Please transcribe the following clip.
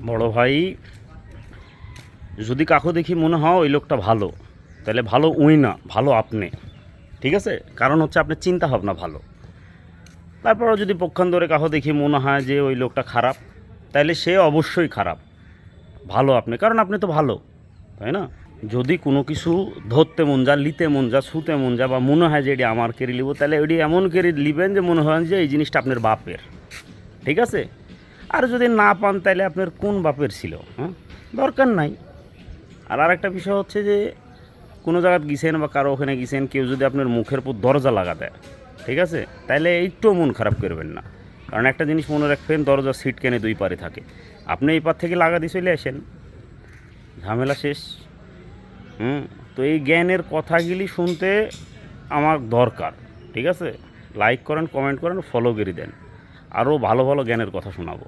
বড় ভাই, যদি কাকু দেখি মনে হয় ওই লোকটা ভালো, তাহলে ভালো উই না, ভালো আপনি। ঠিক আছে, কারণ হচ্ছে আপনার চিন্তা ভাবনা ভালো। তারপরও যদি পক্ষান্তরে কাকু দেখি মনে হয় যে ওই লোকটা খারাপ, তাহলে সে অবশ্যই খারাপ, ভালো আপনি, কারণ আপনি তো ভালো, তাই না? যদি কোনো কিছু ধরতে মন যা, লিতে মন যা, ছুতে মন যা, বা মনে হয় যে এটি আমার কেড়ে লিব, তাহলে ওইটি এমন কেড়ে লিবেন যে মনে হয় যে এই জিনিসটা আপনার বাপের। ঠিক আছে? আর যদি না পান তাহলে আপনার কোন বাপের ছিল, হ্যাঁ, দরকার নাই। আর আরেকটা বিষয় হচ্ছে যে কোনো জায়গায় গেছেন বা কারো ওখানে গেছেন, কেউ যদি আপনার মুখের উপর দরজা লাগা দেয়, ঠিক আছে, তাহলে একটু মন খারাপ করবেন না। কারণ একটা জিনিস মনে রাখবেন, দরজা সিট কেনে দুই পারে থাকে। আপনি এই পার থেকে লাগা দিয়ে চলে আসেন, ঝামেলা শেষ। তো এই জ্ঞানের কথাগুলি শুনতে আমার দরকার। ঠিক আছে, লাইক করেন, কমেন্ট করেন, ফলো করে দেন, আরও ভালো ভালো জ্ঞানের কথা শোনাবো।